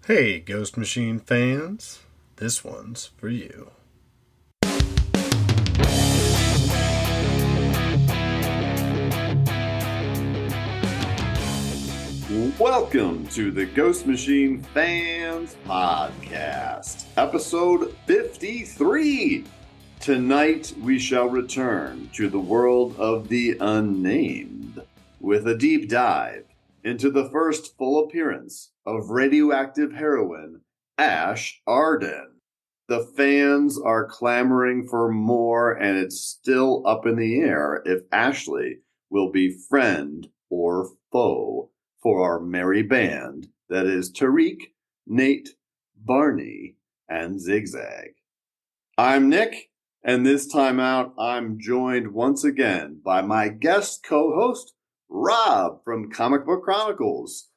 Hey, Ghost Machine fans, this one's for you. Welcome to the Ghost Machine Fans Podcast, episode 53. Tonight we shall return to the world of the Unnamed with a deep dive into the first full appearance of radioactive heroine Ash Arden. The fans are clamoring for more, and it's still up in the air if Ashley will be friend or foe for our merry band that is Tariq, Nate, Barney, and Zigzag. I'm Nick, and this time out I'm joined once again by my guest co-host, Rob from Comic Book Chronicles.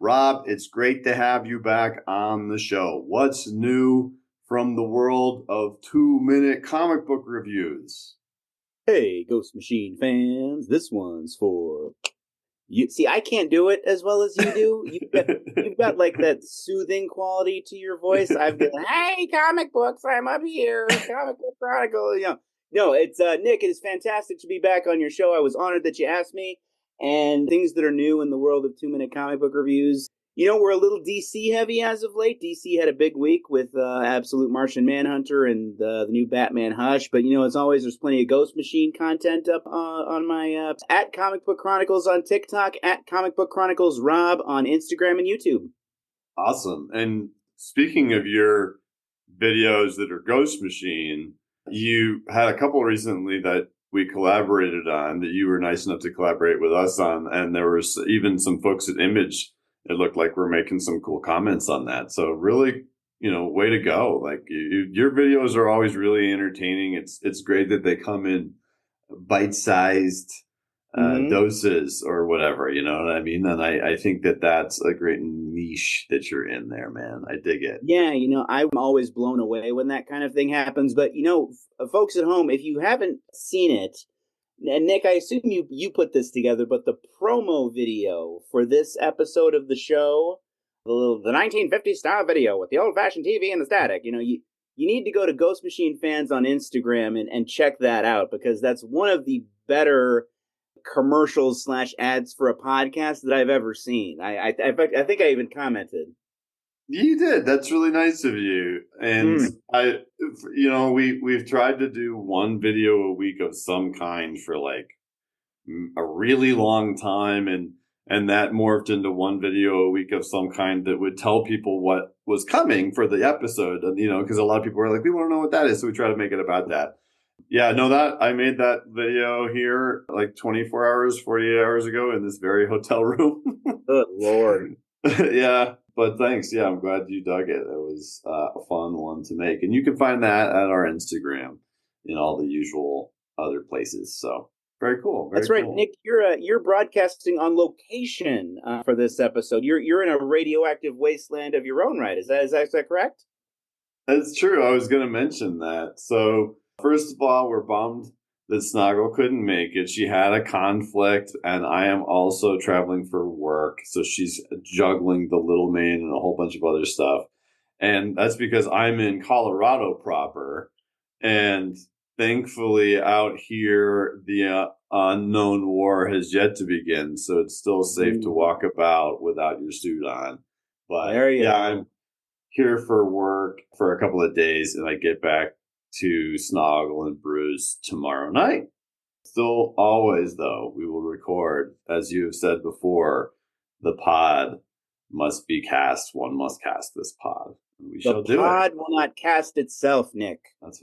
Rob, it's great to have you back on the show. What's new from the world of 2-minute comic book reviews? Hey, Ghost Machine fans, this one's for you. See, I can't do it as well as you do. You've got like that soothing quality to your voice. I've got, hey, comic books, I'm up here, Comic Book Chronicles. No, it's Nick. It is fantastic to be back on your show. I was honored that you asked me. And things that are new in the world of 2-minute comic book reviews. You know, we're a little DC heavy as of late. DC had a big week with Absolute Martian Manhunter and the new Batman Hush. But, you know, as always, there's plenty of Ghost Machine content up on my at Comic Book Chronicles on TikTok, at Comic Book Chronicles Rob on Instagram and YouTube. Awesome. And speaking of your videos that are Ghost Machine, you had a couple recently that we collaborated on that you were nice enough to collaborate with us on. And there was even some folks at Image. It looked like we're making some cool comments on that. So really, you know, way to go. Like your videos are always really entertaining. It's great that they come in bite-sized doses or whatever, you know what I mean? And I think that that's a great niche that you're in there, man. I dig it. Yeah, you know, I'm always blown away when that kind of thing happens. But, you know, folks at home, if you haven't seen it, and Nick, I assume you put this together, but the promo video for this episode of the show, the 1950s style video with the old-fashioned TV and the static, you know, you need to go to Ghost Machine Fans on Instagram and check that out, because that's one of the better commercials / ads for a podcast that I've ever seen. I think I even commented. You did. That's really nice of you. And we've tried to do one video a week of some kind for like a really long time. And that morphed into one video a week of some kind that would tell people what was coming for the episode. And, you know, because a lot of people were like, we want to know what that is. So we try to make it about that. Yeah, no, I made that video here like 24 hours, 48 hours ago in this very hotel room. Good Lord. Yeah. But thanks. Yeah, I'm glad you dug it. It was a fun one to make. And you can find that at our Instagram in all the usual other places. So very cool. That's right, cool. Nick, you're broadcasting on location for this episode. You're in a radioactive wasteland of your own, right? Is that correct? That's true. I was going to mention that. So first of all, we're bummed that Snoggle couldn't make it. She had a conflict, and I am also traveling for work. So she's juggling the little man and a whole bunch of other stuff. And that's because I'm in Colorado proper. And thankfully out here, the unknown war has yet to begin. So it's still safe to walk about without your suit on. But I'm here for work for a couple of days, and I get back to Snoggle and Bruce tomorrow night. Still always, though, we will record, as you have said before, the pod must be cast. One must cast this pod. We shall do it. The pod will not cast itself, Nick.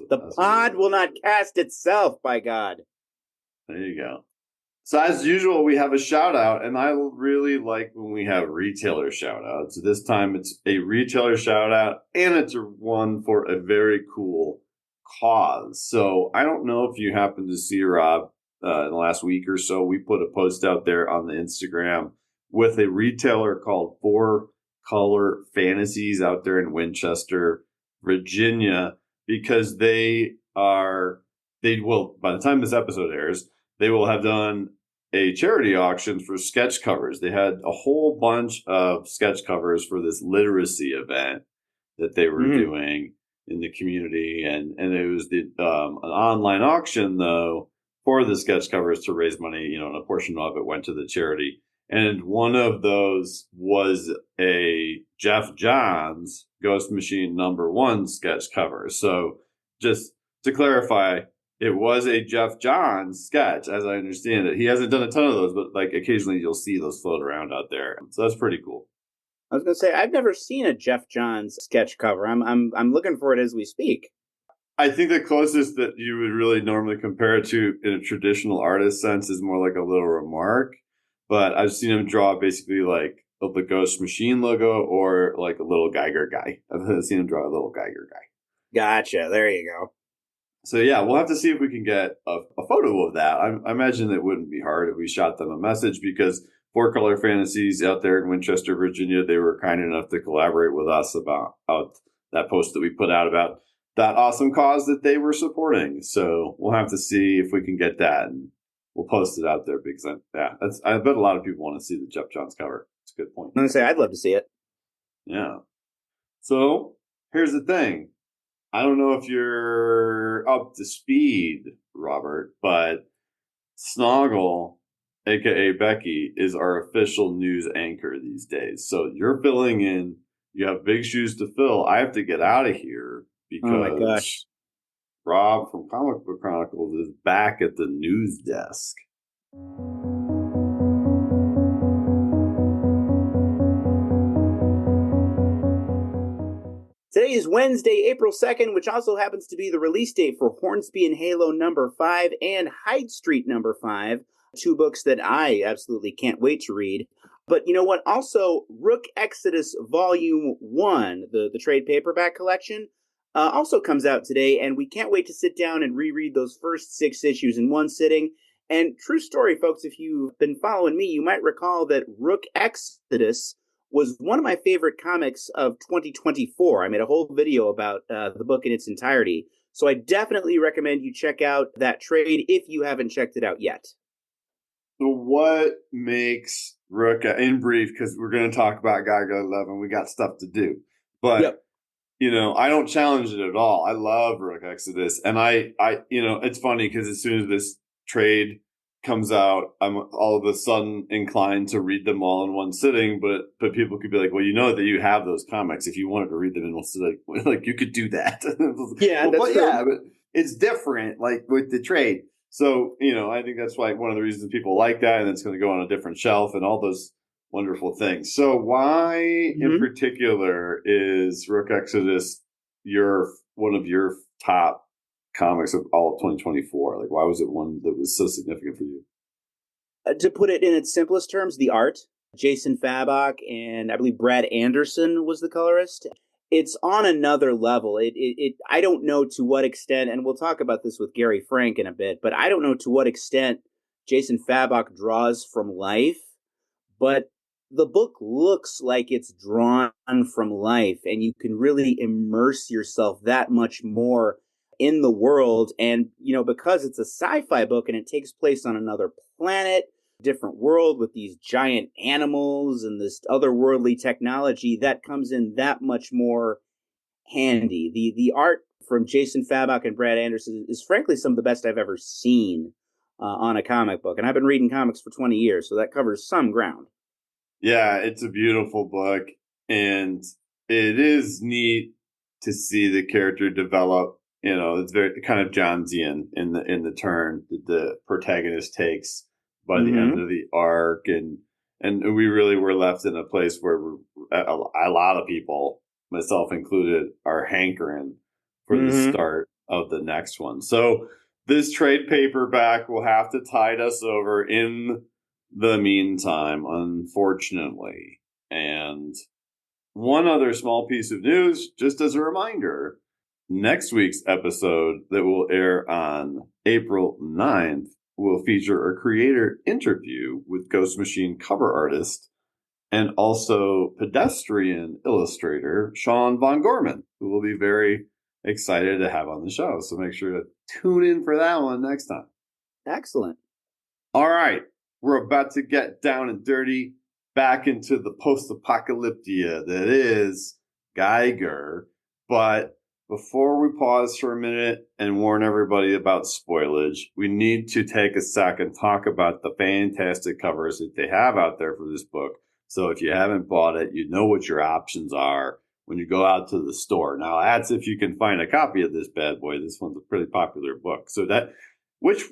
The pod will not cast itself, by God. There you go. So as usual, we have a shout out, and I really like when we have retailer shout outs. This time it's a retailer shout out, and it's one for a very cool cause. So I don't know if you happen to see, Rob, in the last week or so, we put a post out there on the Instagram with a retailer called 4 Color Fantasies out there in Winchester, Virginia, because they will, by the time this episode airs, they will have done a charity auction for sketch covers. They had a whole bunch of sketch covers for this literacy event that they were doing in the community, and it was an online auction though for the sketch covers to raise money, and a portion of it went to the charity. And one of those was a Jeff Johns Ghost Machine #1 sketch cover. So just to clarify, it was a Jeff Johns sketch, as I understand it. He hasn't done a ton of those, but like occasionally you'll see those float around out there. So that's pretty cool. I was going to say, I've never seen a Jeff Johns sketch cover. I'm looking for it as we speak. I think the closest that you would really normally compare it to in a traditional artist sense is more like a little remark. But I've seen him draw basically like the Ghost Machine logo or like a little Geiger guy. I've seen him draw a little Geiger guy. Gotcha. There you go. So yeah, we'll have to see if we can get a photo of that. I imagine it wouldn't be hard if we shot them a message, because Four Color Fantasies out there in Winchester, Virginia, they were kind enough to collaborate with us about that post that we put out about that awesome cause that they were supporting. So we'll have to see if we can get that, and we'll post it out there, because I bet a lot of people want to see the Jeff Johns cover. It's a good point. I'm going to say, I'd love to see it. Yeah. So here's the thing. I don't know if you're up to speed, Robert, but Snoggle, aka Becky, is our official news anchor these days. So you're filling in. You have big shoes to fill. I have to get out of here because Oh my gosh. Rob from Comic Book Chronicles is back at the news desk. Today is Wednesday, April 2nd, which also happens to be the release date for Hornsby and Halo #5 and Hyde Street #5, two books that I absolutely can't wait to read. But you know what? Also, Rook Exodus Volume 1, the trade paperback collection, also comes out today, and we can't wait to sit down and reread those first 6 issues in one sitting. And true story, folks, if you've been following me, you might recall that Rook Exodus was one of my favorite comics of 2024. I made a whole video about the book in its entirety. So I definitely recommend you check out that trade if you haven't checked it out yet. So what makes Rook, in brief, because we're going to talk about Geiger Vo, we got stuff to do. But, Yep. I don't challenge it at all. I love Rook Exodus. And I it's funny because as soon as this trade comes out, I'm all of a sudden inclined to read them all in one sitting, but people could be like, well, that you have those comics. If you wanted to read them in one sitting, like you could do that. Yeah, that's true. Yeah, but it's different, like with the trade. So, I think that's like one of the reasons people like that, and it's going to go on a different shelf and all those wonderful things. So why in particular is Rook Exodus one of your top comics of all of 2024? Like, why was it one that was so significant for you? To put it in its simplest terms, the art. Jason Fabok and I believe Brad Anderson was the colorist. It's on another level. I don't know to what extent, and we'll talk about this with Gary Frank in a bit, but I don't know to what extent Jason Fabok draws from life, but the book looks like it's drawn from life, and you can really immerse yourself that much more in the world. And, because it's a sci-fi book and it takes place on another planet, different world with these giant animals and this otherworldly technology, that comes in that much more handy. The art from Jason Fabok and Brad Anderson is frankly some of the best I've ever seen on a comic book. And I've been reading comics for 20 years, so that covers some ground. Yeah, it's a beautiful book, and it is neat to see the character develop. It's very kind of Johnsian in the turn that the protagonist takes by the end of the arc, and we really were left in a place where a lot of people, myself included, are hankering for the start of the next one. So this trade paperback will have to tide us over in the meantime, unfortunately. And one other small piece of news, just as a reminder, next week's episode that will air on April 9th will feature a creator interview with Ghost Machine cover artist and also pedestrian illustrator Sean Von Gorman, who will be very excited to have on the show. So make sure to tune in for that one next time. Excellent. All right. we're about to get down and dirty back into the post-apocalyptia that is Geiger. But before we pause for a minute and warn everybody about spoilage, we need to take a sec and talk about the fantastic covers that they have out there for this book. So if you haven't bought it, you know what your options are when you go out to the store. Now, that's if you can find a copy of this bad boy. This one's a pretty popular book. So which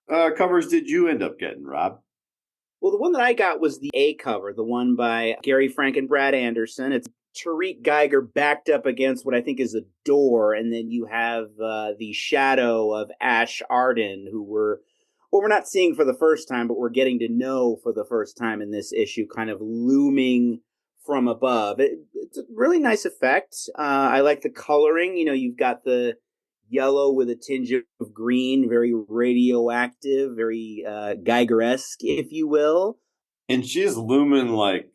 covers did you end up getting, Rob? Well, the one that I got was the A cover, the one by Gary Frank and Brad Anderson. It's Tariq Geiger backed up against what I think is a door, and then you have the shadow of Ash Arden, who we're not seeing for the first time, but we're getting to know for the first time in this issue, kind of looming from above. It's a really nice effect. I like the coloring. You've got the yellow with a tinge of green, very radioactive, very Geiger-esque, if you will. And she's looming like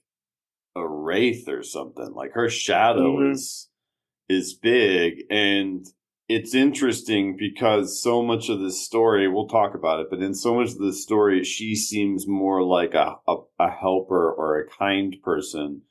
a wraith or something. Like her shadow is big, and it's interesting because so much of this story, we'll talk about it, but in so much of this story, she seems more like a helper or a kind person.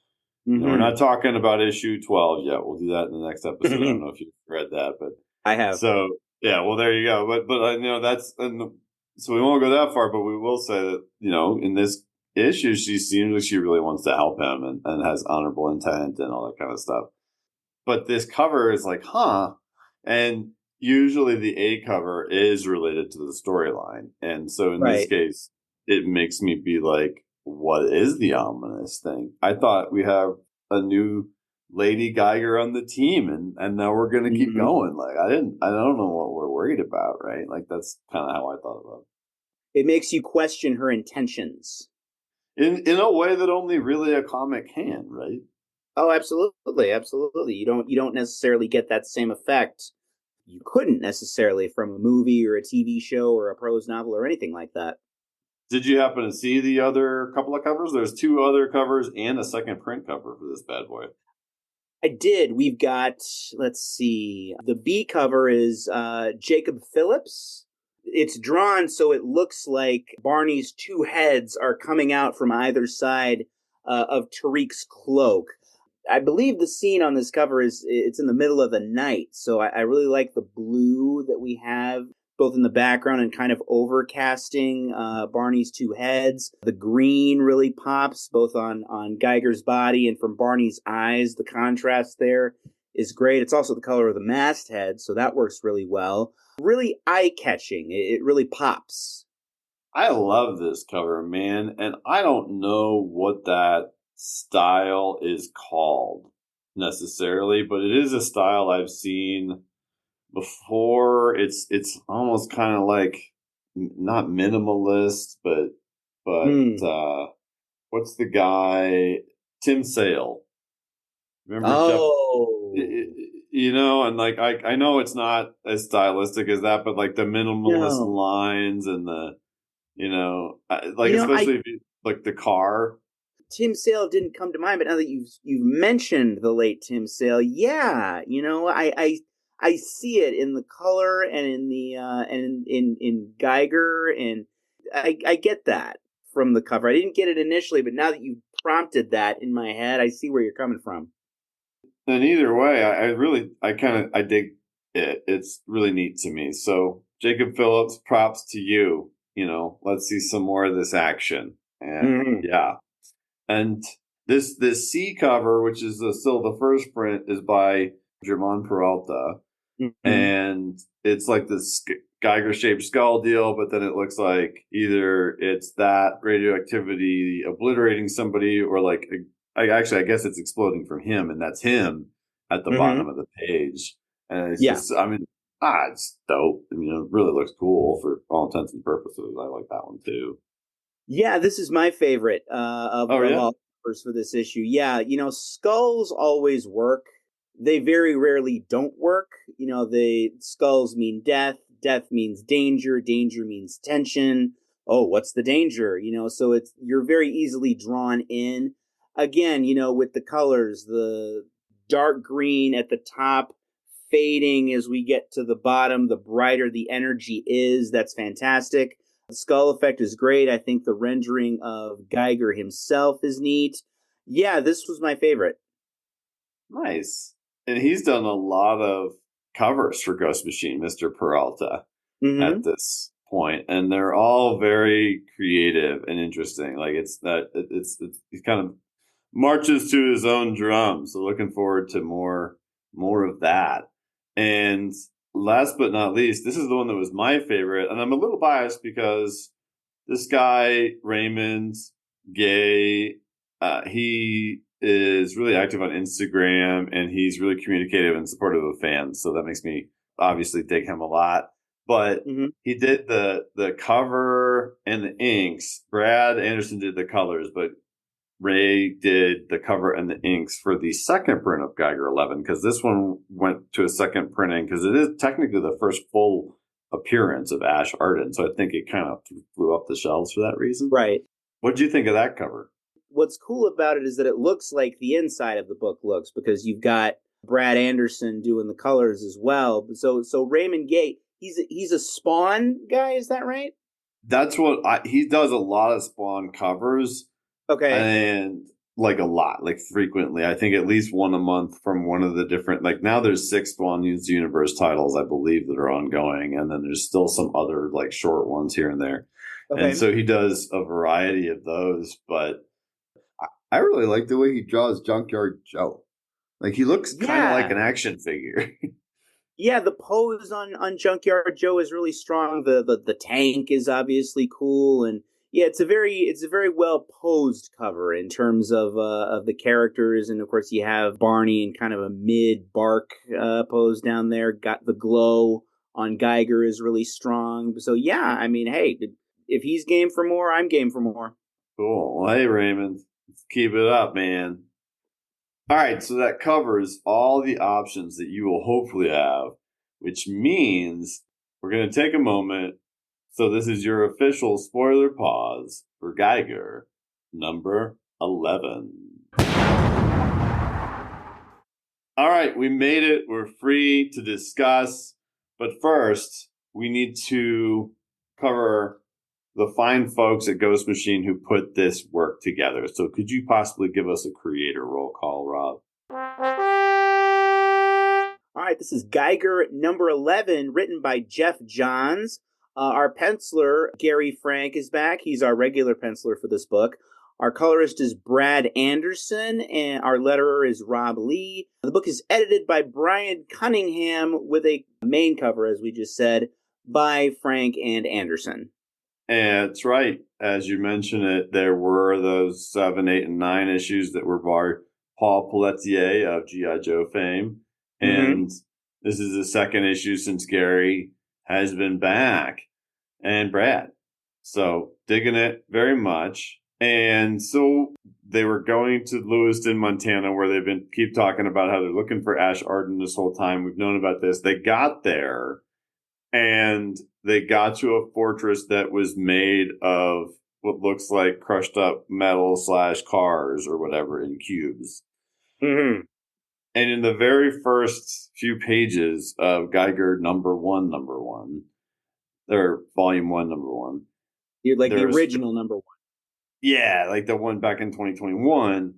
We're not talking about issue 12 yet. We'll do that in the next episode. I don't know if you've read that, but I have. So yeah, well there you go. But that's so we won't go that far, but we will say that in this issue she seems like she really wants to help him and has honorable intent and all that kind of stuff. But this cover is like, and usually the A cover is related to the storyline, and so in this case, it makes me be like, what is the ominous thing? I thought we have a new Lady Geiger on the team, and now we're going to keep going. Like I don't know what we're worried about, right? Like that's kind of how I thought about it. It makes you question her intentions in a way that only really a comic can, right? Oh, absolutely, absolutely. You don't necessarily get that same effect. You couldn't necessarily from a movie or a TV show or a prose novel or anything like that. Did you happen to see the other couple of covers? There's 2 other covers and a second print cover for this bad boy. I did. We've got, let's see, the B cover is Jacob Phillips. It's drawn so it looks like Barney's 2 heads are coming out from either side of Tariq's cloak. I believe the scene on this cover it's in the middle of the night, so I really like the blue that we have both in the background and kind of overcasting Barney's 2 heads. The green really pops both on Geiger's body and from Barney's eyes. The contrast there is great. It's also the color of the masthead, so that works really well. Really eye-catching. It really pops. I love this cover, man, and I don't know what that style is called necessarily, but it is a style I've seen before. It's almost kind of like not minimalist, but what's the guy? Tim Sale. Remember? Oh, and like I know it's not as stylistic as that, but like the minimalist lines and the especially if you like the car. Tim Sale didn't come to mind, but now that you've mentioned the late Tim Sale, yeah, I see it in the color and in the and in Geiger, and I get that from the cover. I didn't get it initially, but now that you prompted that in my head, I see where you're coming from. And either way, I dig it. It's really neat to me. So Jacob Phillips, props to you. Let's see some more of this action. And yeah. And this C cover, which is still the first print, is by Germán Peralta. And it's like this Geiger-shaped skull deal, but then it looks like either it's that radioactivity obliterating somebody or like I guess it's exploding from him, and that's him at the bottom of the page. And it's just, it's dope. I mean, it really looks cool for all intents and purposes. I like that one too. Yeah, this is my favorite of all covers for this issue. Yeah, skulls always work. They very rarely don't work. The skulls mean death. Death means danger. Danger means tension. Oh, what's the danger? So you're very easily drawn in. Again, with the colors, the dark green at the top fading as we get to the bottom, the brighter the energy is. That's fantastic. The skull effect is great. I think the rendering of Geiger himself is neat. Yeah, this was my favorite. Nice. And he's done a lot of covers for Ghost Machine, Mr. Peralta, Mm-hmm. at this point, and they're all very creative and interesting. Like he kind of marches to his own drum. So looking forward to more of that. And last but not least, this is the one that was my favorite, and I'm a little biased because this guy Raymond Gay, he is really active on Instagram, and he's really communicative and supportive of fans. So that makes me obviously dig him a lot. But Mm-hmm. he did the cover and the inks. Brad Anderson did the colors, but Ray did the cover and the inks for the second print of Geiger 11, because this one went to a second printing because it is technically the first full appearance of Ash Arden. So I think it kind of flew off the shelves for that reason. Right. What did you think of that cover? What's cool about it is that it looks like the inside of the book looks, because you've got Brad Anderson doing the colors as well. So Raymond Gay, he's a Spawn guy, is that right? That's what he does, a lot of Spawn covers. Okay. And like a lot, like frequently. I think at least one a month from one of the different, like now there's 6 Spawn News Universe titles, I believe, that are ongoing. And then there's still some other like short ones here and there. Okay. And so he does a variety of those, but I really like the way he draws Junkyard Joe. Like he looks kind of like an action figure. Yeah, the pose on Junkyard Joe is really strong. The tank is obviously cool, and yeah, it's a very well posed cover in terms of the characters, and of course you have Barney in kind of a mid bark pose down there. Got the glow on Geiger is really strong. So yeah, I mean, hey, if he's game for more, I'm game for more. Cool. Well, hey Raymond, let's keep it up, man. All right, so that covers all the options that you will hopefully have, which means we're going to take a moment. So this is your official spoiler pause for Geiger number 11. All right, we made it. We're free to discuss. But first, we need to cover the fine folks at Ghost Machine who put this work together. So could you possibly give us a creator roll call, Rob? All right, this is Geiger number 11, written by Jeff Johns. Our penciler, Gary Frank, is back. He's our regular penciler for this book. Our colorist is Brad Anderson, and our letterer is Rob Lee. The book is edited by Brian Cunningham, with a main cover, as we just said, by Frank and Anderson. And that's right. As you mentioned it, there were those 7, 8, and 9 issues that were by Paul Pelletier of G.I. Joe fame. And this is the second issue since Gary has been back, and Brad. So digging it very much. And so they were going to Lewiston, Montana, where they've been keep talking about how they're looking for Ash Arden this whole time. We've known about this. They got there, and they got to a fortress that was made of what looks like crushed up metal / cars or whatever in cubes. Mm-hmm. And in the very first few pages of Geiger number one, or volume 1, number 1. You're like the original number 1. Yeah, like the one back in 2021.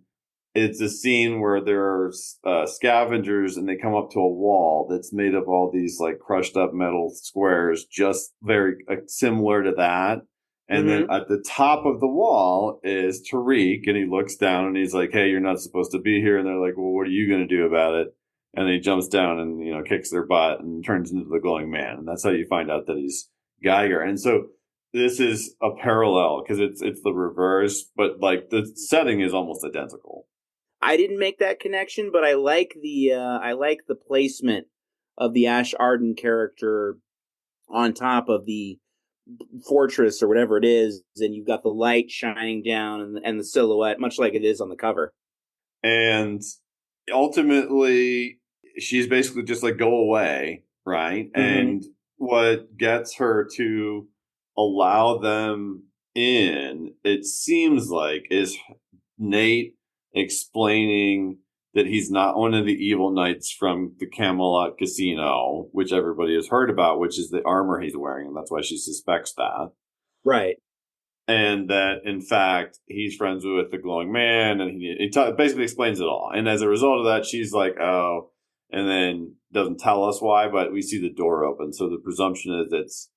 It's a scene where there's scavengers, and they come up to a wall that's made of all these like crushed up metal squares, just very similar to that. And then at the top of the wall is Tariq, and he looks down and he's like, "Hey, you're not supposed to be here." And they're like, "Well, what are you going to do about it?" And then he jumps down and, kicks their butt and turns into the glowing man. And that's how you find out that he's Geiger. And so this is a parallel because it's the reverse, but like the setting is almost identical. I didn't make that connection, but I like the placement of the Ash Arden character on top of the fortress or whatever it is, and you've got the light shining down and the silhouette, much like it is on the cover. And ultimately, she's basically just like, go away, right? And what gets her to allow them in, it seems like, is Nate explaining that he's not one of the evil knights from the Camelot Casino, which everybody has heard about, which is the armor he's wearing, and that's why she suspects that. Right. and that in fact he's friends with the glowing man, and he basically explains it all. And as a result of that, she's like, "Oh," and then doesn't tell us why, but we see the door open. So the presumption is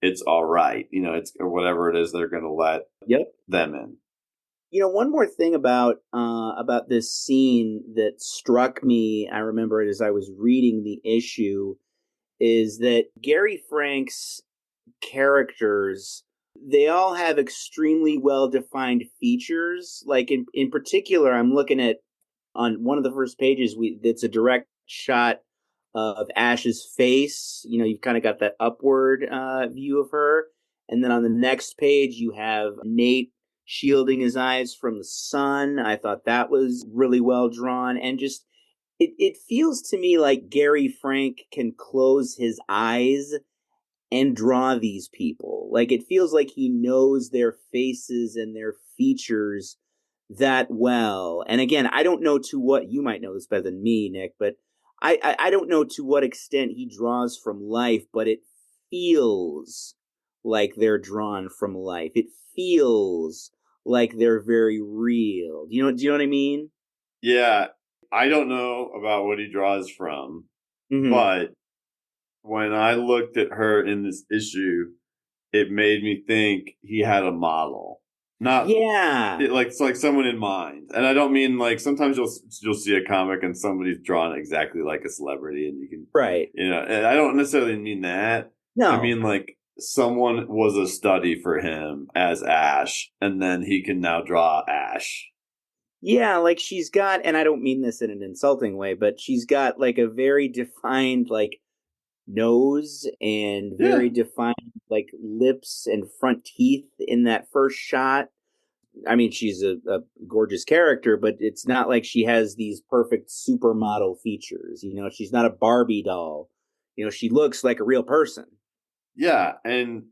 it's all right, it's or whatever it is they're going to let Yep. them in. One more thing about this scene that struck me, I remember it as I was reading the issue, is that Gary Frank's characters, they all have extremely well defined features. Like in particular, I'm looking at on one of the first pages, it's a direct shot of Ash's face. You've kind of got that upward view of her, and then on the next page you have Nate shielding his eyes from the sun. I thought that was really well drawn, and just it feels to me like Gary Frank can close his eyes and draw these people. Like it feels like he knows their faces and their features that well. And again, I don't know to what, you might know this better than me, Nick, but I don't know to what extent he draws from life, but it feels like they're drawn from life. It feels like they're very real. Do you know what I mean? Yeah, I don't know about what he draws from, Mm-hmm. but when I looked at her in this issue, it made me think he had a model. Not Yeah. it's like someone in mind. And I don't mean like sometimes you'll see a comic and somebody's drawn exactly like a celebrity, and you can, Right. and I don't necessarily mean that. I No. mean like someone was a study for him as Ash, and then he can now draw Ash. Yeah, like she's got, and I don't mean this in an insulting way, but she's got like a very defined like nose and Yeah. very defined like lips and front teeth in that first shot. I mean, she's a gorgeous character, but it's not like she has these perfect supermodel features. She's not a Barbie doll. She looks like a real person. Yeah, and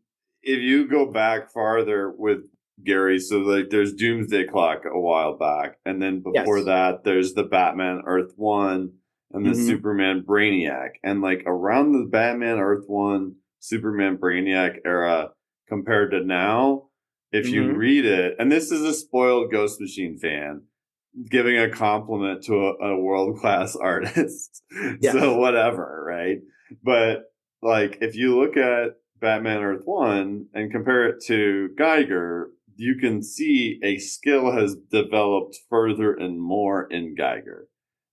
if you go back farther with Gary, so like there's Doomsday Clock a while back, and then before Yes. that there's the Batman Earth One and the Mm-hmm. Superman Brainiac. And like around the Batman Earth One, Superman Brainiac era compared to now, if you Mm-hmm. read it, and this is a spoiled Ghost Machine fan giving a compliment to a world class artist. So Yes. whatever, right? But like if you look at Batman Earth One and compare it to Geiger, you can see a skill has developed further and more in Geiger.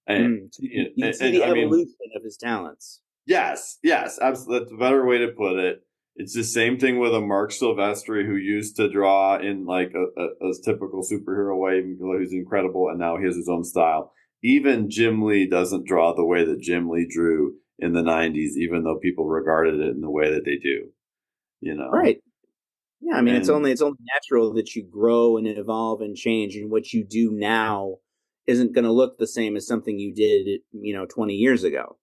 And, Mm. So you can see and the I mean, evolution of his talents. yes, absolutely. That's a better way to put it. It's the same thing with a Mark Silvestri who used to draw in like a typical superhero way, even though he's incredible, and now he has his own style. Even Jim Lee doesn't draw the way that Jim Lee drew in the 90s, even though people regarded it in the way that they do, you know? Right. Yeah, I mean And it's only natural that you grow and evolve and change, and what you do now isn't going to look the same as something you did, 20 years ago.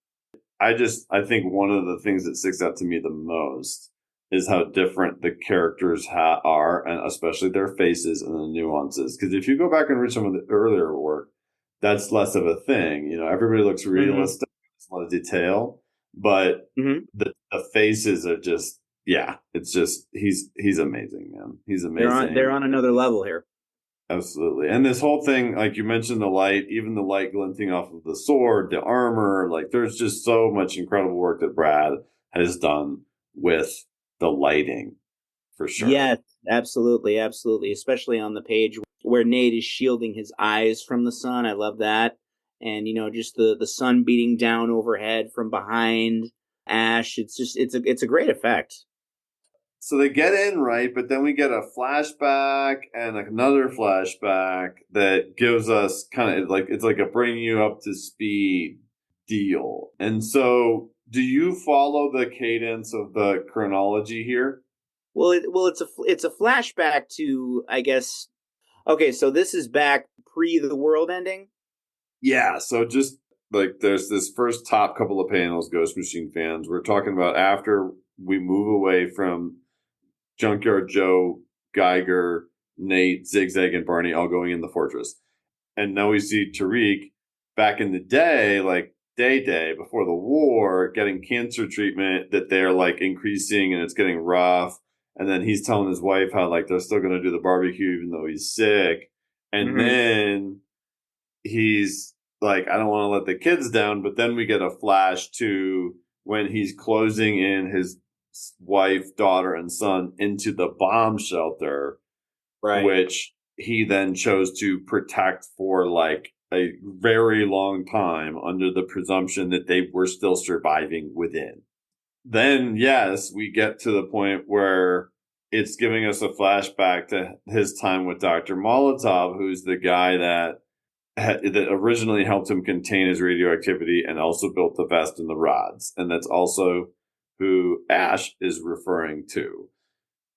I think one of the things that sticks out to me the most is how different the characters are, and especially their faces and the nuances. Because if you go back and read some of the earlier work, that's less of a thing. Everybody looks Mm-hmm. realistic, there's a lot of detail, but Mm-hmm. the faces are just, yeah, it's just he's amazing, man. He's They're amazing. on another level here. Absolutely. And this whole thing, like you mentioned, the light, even the light glinting off of the sword, the armor, like there's just so much incredible work that Brad has done with the lighting for sure. Yes, absolutely, absolutely. Especially on the page where Nate is shielding his eyes from the sun. I love that. And just the sun beating down overhead from behind Ash. It's a great effect. So they get in right, but then we get a flashback and another flashback that gives us kind of like it's like a bring you up to speed deal. And so, do you follow the cadence of the chronology here? It's a flashback to, I guess. Okay, so this is back pre the world ending. Yeah, so just like there's this first top couple of panels, Ghost Machine fans. We're talking about after we move away from Junkyard Joe, Geiger, Nate, Zigzag, and Barney all going in the fortress. And now we see Tariq back in the day, like day before the war, getting cancer treatment that they're like increasing and it's getting rough. And then he's telling his wife how like they're still going to do the barbecue even though he's sick. And then he's like, I don't want to let the kids down. But then we get a flash to when he's closing in his wife, daughter, and son into the bomb shelter, Right. which he then chose to protect for like a very long time under the presumption that they were still surviving within. Then, yes, we get to the point where it's giving us a flashback to his time with Dr. Molotov, who's the guy that originally helped him contain his radioactivity and also built the vest and the rods. And that's also who Ash is referring to.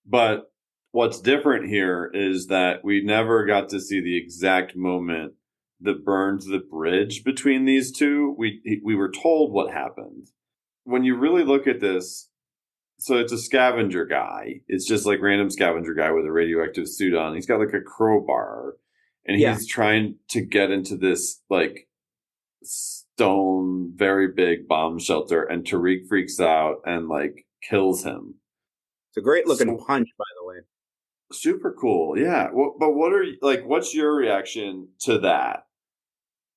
But what's different here is that we never got to see the exact moment that burns the bridge between these two. We were told what happened. When you really look at this, so it's a scavenger guy. It's just like random scavenger guy with a radioactive suit on. He's got like a crowbar, and he's trying to get into this like stone, very big bomb shelter, and Tariq freaks out and like kills him. It's a great looking punch, by the way. Super cool, yeah. But what are like? What's your reaction to that?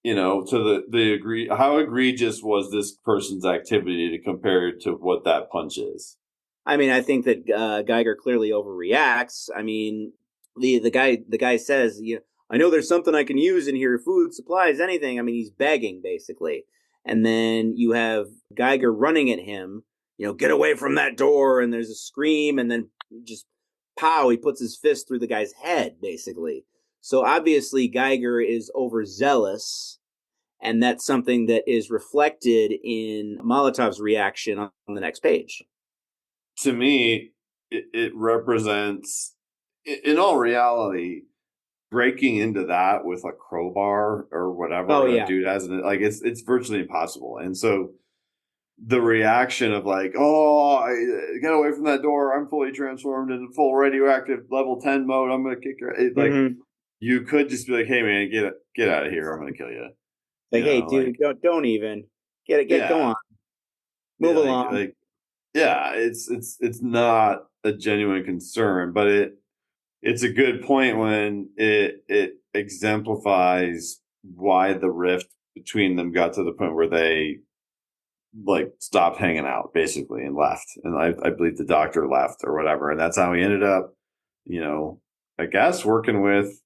You know, to the how egregious was this person's activity to compare to what that punch is? I mean, I think that Geiger clearly overreacts. I mean, the guy says, I know there's something I can use in here, food, supplies, anything. I mean, he's begging basically, and then you have Geiger running at him. Get away from that door, and there's a scream, and then just pow, he puts his fist through the guy's head, basically. So obviously Geiger is overzealous, and that's something that is reflected in Molotov's reaction on the next page. To me, it represents, in all reality, breaking into that with a crowbar or whatever a dude has, like it's virtually impossible. And so the reaction of like, get away from that door, I'm fully transformed in full radioactive level 10 mode, I'm gonna kick your like you could just be like, hey man, get out of here, I'm gonna kill you. Like, hey dude, don't even go on, move along. It's not a genuine concern, but it's a good point when it exemplifies why the rift between them got to the point where they like stopped hanging out basically and left. And I believe the doctor left or whatever. And that's how he ended up, I guess working with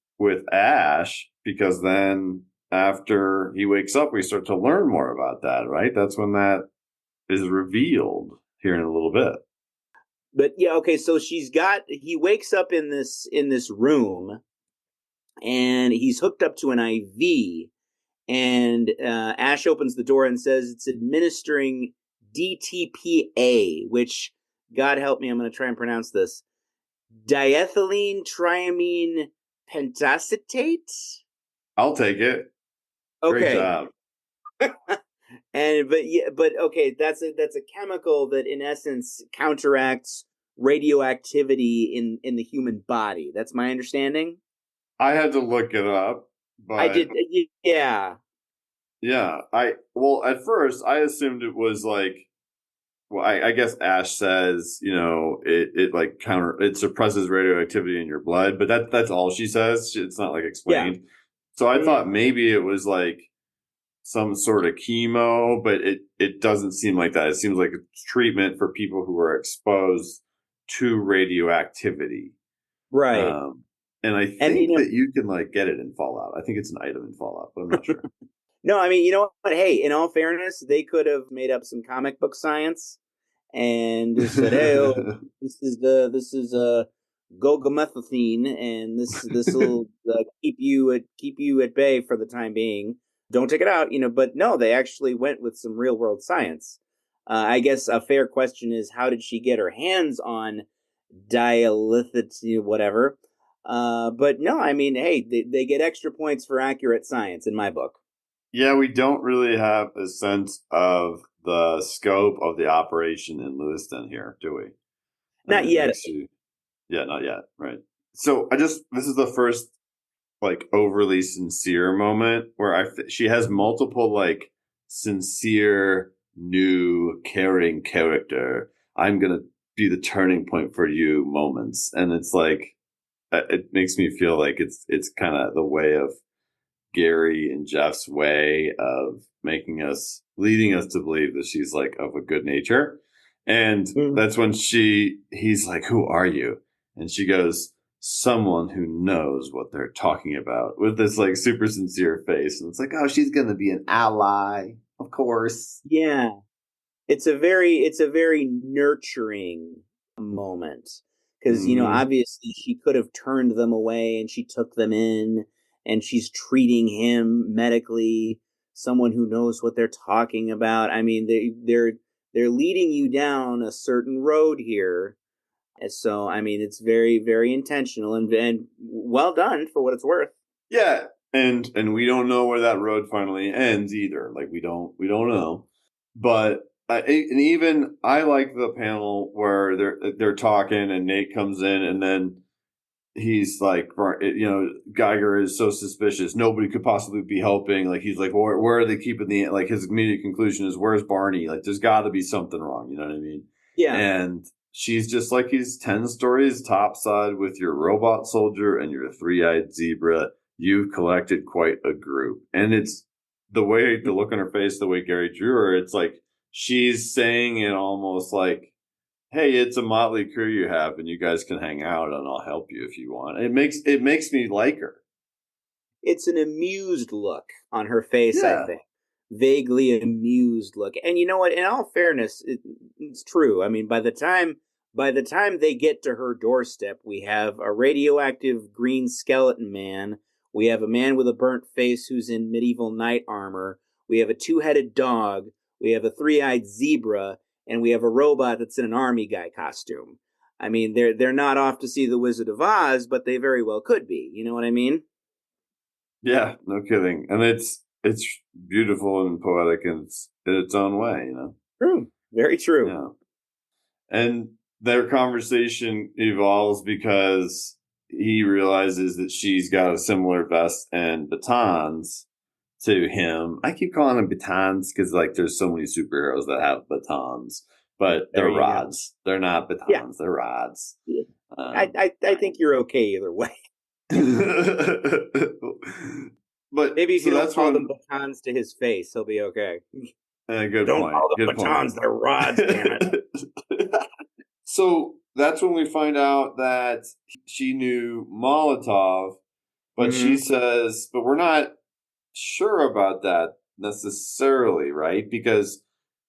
Ash, because then after he wakes up, we start to learn more about that, right? That's when that is revealed here in a little bit. But yeah, okay, so he wakes up in this room, and he's hooked up to an IV. And Ash opens the door and says it's administering DTPA, which, God help me, I'm going to try and pronounce this. Diethylene triamine pentacetate? I'll take it. Okay. Great job. But okay, that's a chemical that in essence counteracts radioactivity in the human body. That's my understanding. I had to look it up. But I did, yeah. Yeah, at first I assumed it was like, I guess Ash says, it suppresses radioactivity in your blood, but that's all she says. It's not like explained. Yeah. So I thought maybe it was like some sort of chemo, but it doesn't seem like that. It seems like it's treatment for people who are exposed to radioactivity. Right. And I think that you can like get it in Fallout. I think it's an item in Fallout, but I'm not sure. No, I mean, you know what? Hey, in all fairness, they could have made up some comic book science and just said, "Hey, this is gogamethylene, and this will keep you at bay for the time being. Don't take it out, But no, they actually went with some real world science. I guess a fair question is, how did she get her hands on dilithium, whatever? But no, I mean, hey, they get extra points for accurate science in my book. Yeah, we don't really have a sense of the scope of the operation in Lewiston here, do we? Not yet. Yeah, not yet. Right. So this is the first like overly sincere moment where she has multiple like sincere, new, caring character. I'm going to be the turning point for you moments. And it's like, it makes me feel like it's kind of the way of Gary and Jeff's way of leading us to believe that she's like of a good nature. And that's when he's like, who are you? And she goes, someone who knows what they're talking about, with this like super sincere face. And it's like, oh, she's going to be an ally, of course. Yeah. It's a very nurturing moment because, obviously she could have turned them away and she took them in and she's treating him medically, someone who knows what they're talking about. I mean, they're leading you down a certain road here. And so, I mean, it's very, very intentional and well done for what it's worth. Yeah. And we don't know where that road finally ends either. Like we don't know, but and even I like the panel where they're talking and Nate comes in and then he's like, Geiger is so suspicious. Nobody could possibly be helping. Like he's like, where are they keeping like his immediate conclusion is, where's Barney? Like there's got to be something wrong. You know what I mean? Yeah. And she's just like, he's 10 stories topside with your robot soldier and your three-eyed zebra. You've collected quite a group. And it's the look on her face, the way Gary drew her. It's like, she's saying it almost like, hey, it's a motley crew you have and you guys can hang out and I'll help you if you want. It makes me like her. It's an amused look on her face, Yeah. I think. Vaguely amused look. And you know what? In all fairness, it's true. I mean, by the time they get to her doorstep, we have a radioactive green skeleton man. We have a man with a burnt face who's in medieval knight armor. We have a two-headed dog. We have a three-eyed zebra. And we have a robot that's in an army guy costume. I mean, they're not off to see the Wizard of Oz, but they very well could be. You know what I mean? Yeah, no kidding. And it's beautiful and poetic in its own way, True. Very true. Yeah. And their conversation evolves because he realizes that she's got a similar vest and batons to him. I keep calling them batons because like there's so many superheroes that have batons, but they're rods. They're not batons. Yeah. They're rods. Yeah. I think you're okay either way. But maybe if you don't call them batons to his face, he'll be okay. Good don't point. Call them good batons. Point. They're rods. Damn it. So that's when we find out that she knew Molotov, but she says, but we're not sure about that necessarily, right? Because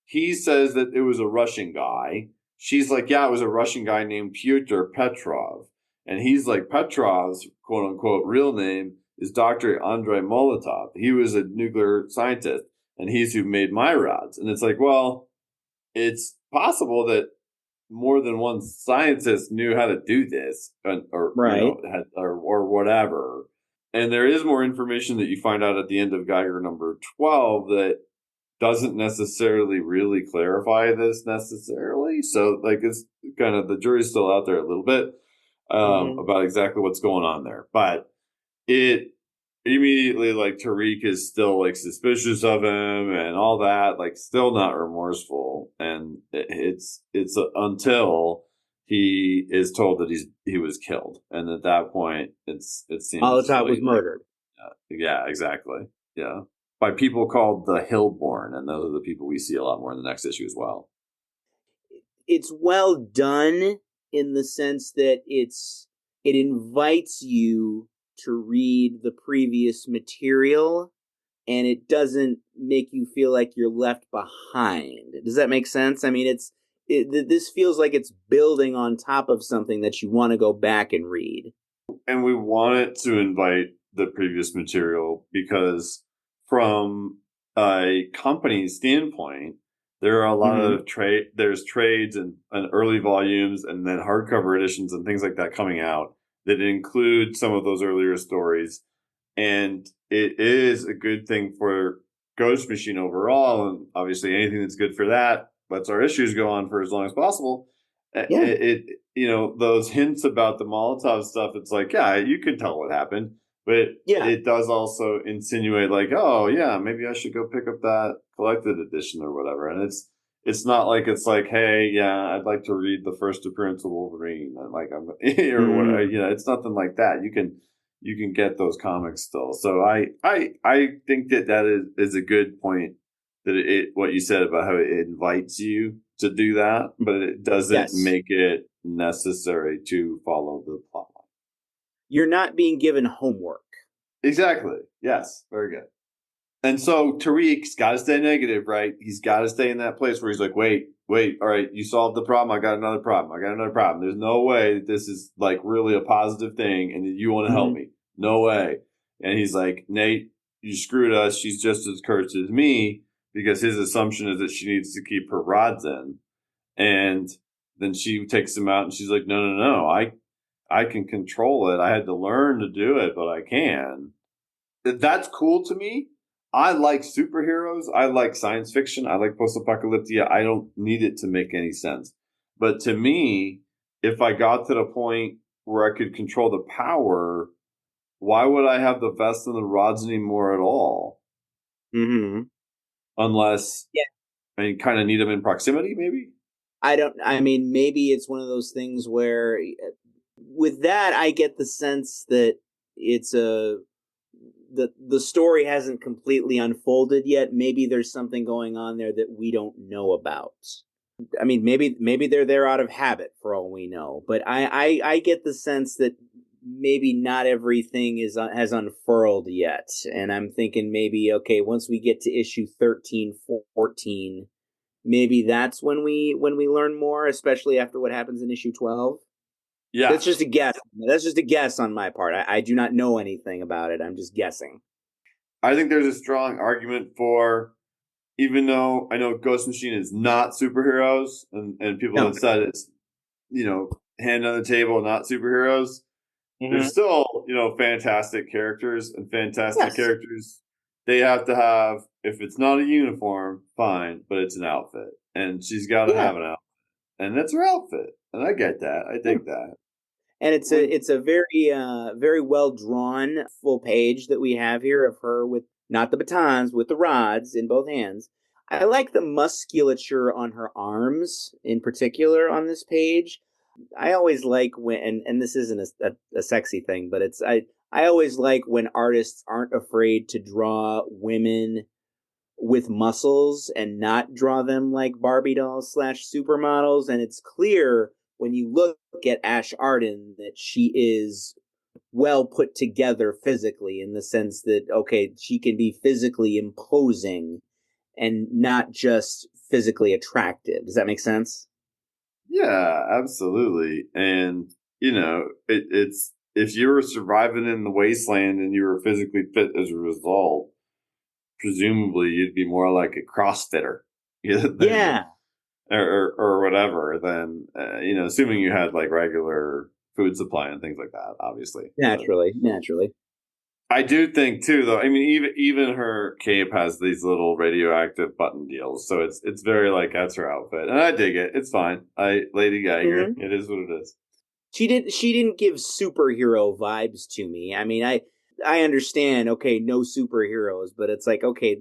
he says that it was a Russian guy. She's like, yeah, it was a Russian guy named Pyotr Petrov. And he's like, Petrov's quote unquote real name is Dr. Andrei Molotov. He was a nuclear scientist and he's who made my rods. And it's like, well, it's possible that more than one scientist knew how to do this or whatever. And there is more information that you find out at the end of Geiger number 12 that doesn't necessarily really clarify this necessarily. So like it's kind of the jury's still out there a little bit about exactly what's going on there. But it immediately like Tariq is still like suspicious of him and all that, like still not remorseful. And it's until he is told that he was killed. And at that point it seems Molotov was murdered. Yeah, exactly. Yeah. By people called the Hillborn, and those are the people we see a lot more in the next issue as well. It's well done in the sense that it invites you to read the previous material, and it doesn't make you feel like you're left behind. Does that make sense? I mean, this feels like it's building on top of something that you want to go back and read. And we want it to invite the previous material because from a company standpoint, there are a lot of there's trades and early volumes and then hardcover editions and things like that coming out that include some of those earlier stories. And it is a good thing for Ghost Machine overall. And obviously anything that's good for that lets our issues go on for as long as possible. Yeah. Those hints about the Molotov stuff, it's like, yeah, you can tell what happened. But it does also insinuate like, oh, yeah, maybe I should go pick up that collected edition or whatever. And it's not like it's like, hey, yeah, I'd like to read the first appearance of Wolverine. Like I'm or what, Mm. it's nothing like that. You can get those comics still. So I think that is a good point that what you said about how it invites you to do that, but it doesn't Yes. make it necessary to follow the plot line. You're not being given homework. Exactly. Yes. Very good. And so Tariq's got to stay negative, right? He's got to stay in that place where he's like, wait, all right, you solved the problem. I got another problem. There's no way that this is like really a positive thing and that you want to help Mhm. me. No way. And he's like, Nate, you screwed us. She's just as cursed as me because his assumption is that she needs to keep her rods in. And then she takes him out and she's like, no. I can control it. I had to learn to do it, but I can. That's cool to me. I like superheroes. I like science fiction. I like post-apocalyptic. I don't need it to make any sense. But to me, if I got to the point where I could control the power, why would I have the vest and the rods anymore at all? Mhm. Unless Yeah. I mean, kind of need them in proximity, maybe. I mean, maybe it's one of those things where with that, I get the sense that it's the story hasn't completely unfolded yet. Maybe there's something going on there that we don't know about. I mean, maybe they're there out of habit for all we know. But I get the sense that maybe not everything has unfurled yet, and I'm thinking maybe okay, once we get to issue 13, 14, maybe that's when we learn more, especially after what happens in issue 12. That's just Yes. a guess. That's just a guess on my part. I do not know anything about it. I'm just guessing. I think there's a strong argument for, even though I know Ghost Machine is not superheroes, and people No. have said it's, hand on the table, not superheroes. There's Mm-hmm. still, fantastic characters, and fantastic Yes. characters, they have to have, if it's not a uniform, fine, but it's an outfit. And she's got to Yeah. have an outfit. And that's her outfit. And I get that. I Yeah. dig that. And When, it's a very well drawn full page that we have here of her with not the batons, with the rods in both hands. I like the musculature on her arms in particular on this page. I always like when, and this isn't a sexy thing, but I always like when artists aren't afraid to draw women with muscles and not draw them like Barbie dolls slash supermodels. And it's clear when you look at Ash Arden that she is well put together physically in the sense that, okay, she can be physically imposing and not just physically attractive. Does that make sense? yeah, absolutely. And, it's, if you were surviving in the wasteland and you were physically fit as a result, presumably you'd be more like a CrossFitter than Yeah, or whatever, then assuming you had like regular food supply and things like that, obviously. But naturally. I do think too, though. I mean, even her cape has these little radioactive button deals, so it's very like that's her outfit, and I dig it. It's fine. Lady Geiger, Mm-hmm. it is what it is. She didn't give superhero vibes to me. I mean, I understand, okay, no superheroes, but it's like, okay,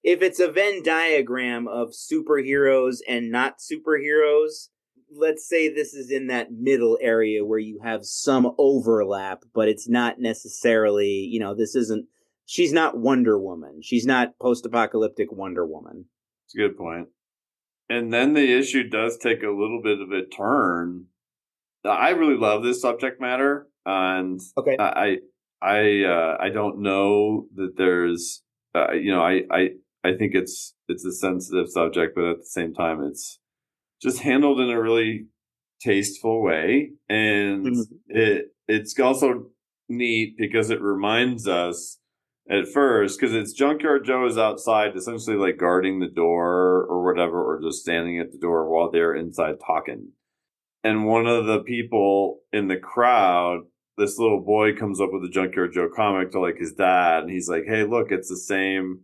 if it's a Venn diagram of superheroes and not superheroes, let's say this is in that middle area where you have some overlap, but it's not necessarily, this isn't she's not Wonder Woman. She's not post-apocalyptic Wonder Woman. It's a good point. And then the issue does take a little bit of a turn. I really love this subject matter, and Okay. I don't know that there's I think it's a sensitive subject, but at the same time, it's just handled in a really tasteful way, and Mhm. it's also neat because it reminds us at first, because it's Junkyard Joe is outside essentially like guarding the door or whatever, or just standing at the door while they're inside talking. And one of the people in the crowd, this little boy, comes up with a Junkyard Joe comic to like his dad, and he's like, "Hey, look, it's the same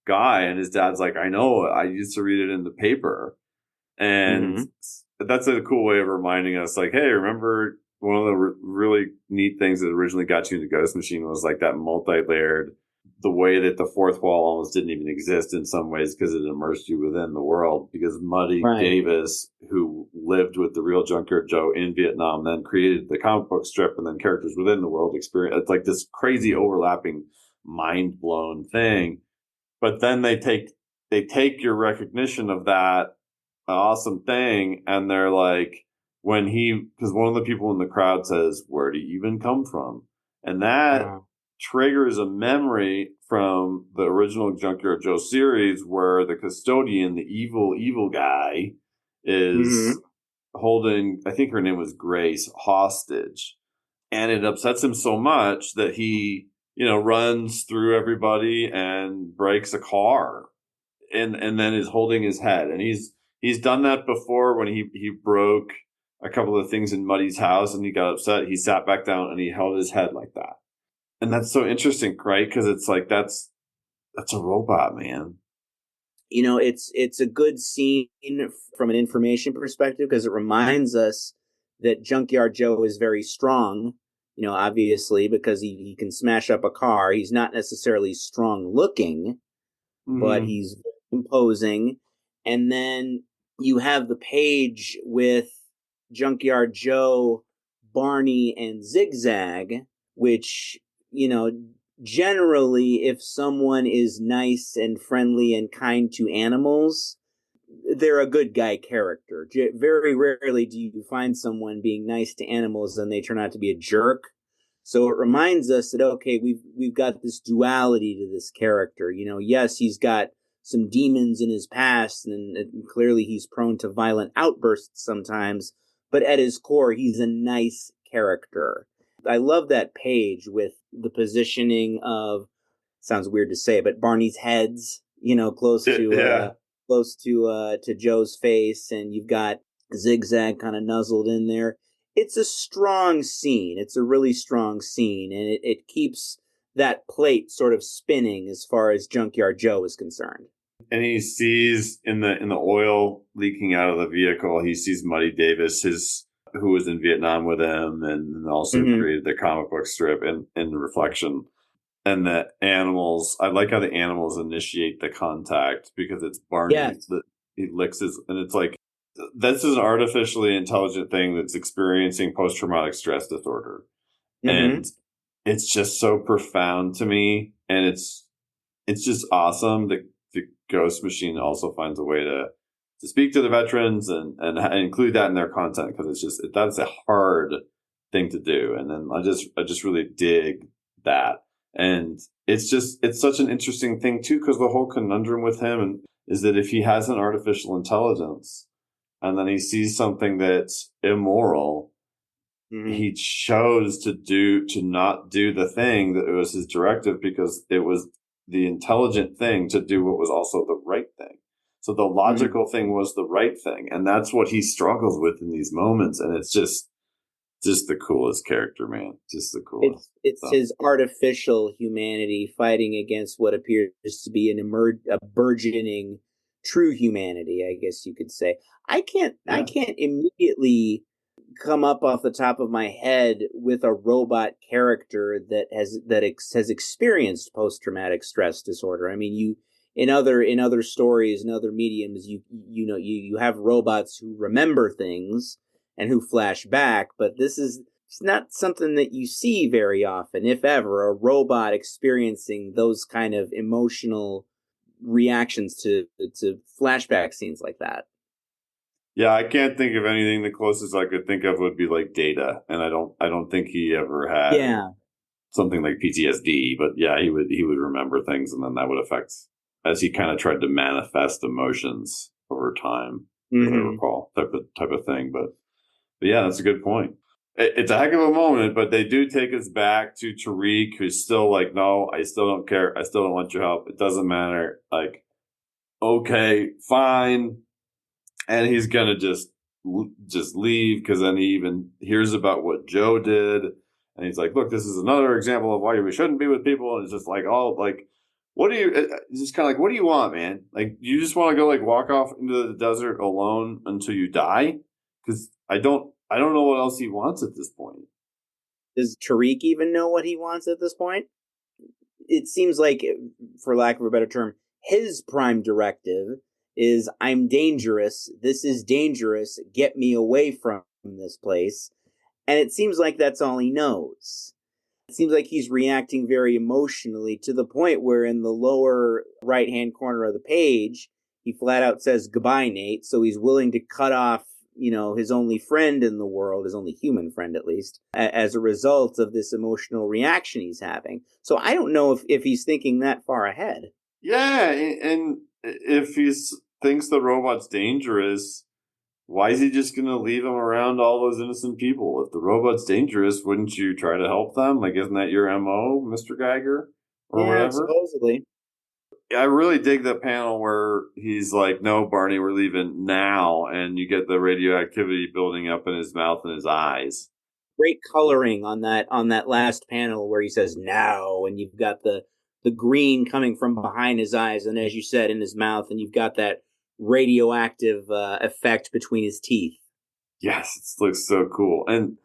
guy." And his dad's like, "I know, I used to read it in the paper." And Mhm. that's a cool way of reminding us, like, hey, remember one of the really neat things that originally got you into Ghost Machine was like that multi-layered the way that the fourth wall almost didn't even exist in some ways because it immersed you within the world. Because Muddy Davis, who lived with the real Junkyard Joe in Vietnam, then created the comic book strip and then characters within the world experience. It's like this crazy overlapping, mind blown thing. But then they take your recognition of that awesome thing, and they're like, because one of the people in the crowd says, "Where do you even come from?" And that triggers a memory from the original Junkyard Joe series where the custodian, the evil guy, is holding, I think her name was Grace, hostage. And it upsets him so much that he, runs through everybody and breaks a car and then is holding his head. And he's done that before when he broke a couple of things in Muddy's house and he got upset. He sat back down and he held his head like that. And that's so interesting, right? Because it's like, that's a robot, man. It's a good scene from an information perspective because it reminds us that Junkyard Joe is very strong, obviously, because he can smash up a car. He's not necessarily strong looking, but he's imposing. And then you have the page with Junkyard Joe, Barney, and Zigzag, which, generally, if someone is nice and friendly and kind to animals, they're a good guy character. Very rarely do you find someone being nice to animals and they turn out to be a jerk. So it reminds us that, okay, we've got this duality to this character. Yes, he's got some demons in his past, and clearly he's prone to violent outbursts sometimes, but at his core, he's a nice character. I love that page with the positioning of, sounds weird to say, but Barney's heads, close to Joe's face, and you've got Zigzag kind of nuzzled in there. It's a strong scene. It's a really strong scene, and it keeps that plate sort of spinning as far as Junkyard Joe is concerned. And he sees in the oil leaking out of the vehicle, he sees Muddy Davis, who was in Vietnam with him and also created the comic book strip in reflection. And the animals, I like how the animals initiate the contact because it's Barney that he licks and it's like, this is an artificially intelligent thing that's experiencing post-traumatic stress disorder. And it's just so profound to me. And it's just awesome that the Ghost Machine also finds a way to speak to the veterans and include that in their content, because that's a hard thing to do. And then I just really dig that. And it's such an interesting thing too, because the whole conundrum with him is that if he has an artificial intelligence and then he sees something that's immoral, he chose to not do the thing that it was his directive, because it was the intelligent thing to do what was also the right thing. So the logical thing was the right thing. And that's what he struggles with in these moments. And it's just the coolest character, man. Just the coolest. It's his artificial humanity fighting against what appears to be a burgeoning true humanity, I guess you could say. I can't immediately come up off the top of my head with a robot character that has experienced post-traumatic stress disorder. I mean, in other stories and other mediums, you have robots who remember things and who flash back, but it's not something that you see very often, if ever, a robot experiencing those kind of emotional reactions to flashback scenes like that. Yeah, I can't think of anything. The closest I could think of would be like Data, and I don't think he ever had something like PTSD. But yeah, he would remember things, and then that would affect as he kind of tried to manifest emotions over time, as I recall, type of thing. But yeah, that's a good point. It's a heck of a moment, but they do take us back to Tariq, who's still like, no, I still don't care. I still don't want your help. It doesn't matter. Like, okay, fine. And he's going to just leave, because then he even hears about what Joe did. And he's like, look, this is another example of why we shouldn't be with people. And it's just like, it's just kind of like, what do you want, man? Like, you just want to go like walk off into the desert alone until you die? Because I don't know what else he wants at this point. Does Tariq even know what he wants at this point? it seems like, for lack of a better term, his prime directive is, I'm dangerous. This is dangerous. Get me away from this place. And it seems like that's all he knows. It seems like he's reacting very emotionally, to the point where in the lower right-hand corner of the page, he flat out says, goodbye, Nate. So he's willing to cut off, his only friend in the world, his only human friend at least, as a result of this emotional reaction he's having. So I don't know if he's thinking that far ahead. Yeah, and if he thinks the robot's dangerous, why is he just going to leave him around all those innocent people? If the robot's dangerous, wouldn't you try to help them? Like, isn't that your MO, Mr. Geiger? Or Yeah, whatever? supposedly. I really dig that panel where he's like, no, Barney, we're leaving now. And you get the radioactivity building up in his mouth and his eyes. Great coloring on that last panel where he says now, and you've got the green coming from behind his eyes, and as you said, in his mouth, and you've got that radioactive effect between his teeth. Yes, it looks so cool. And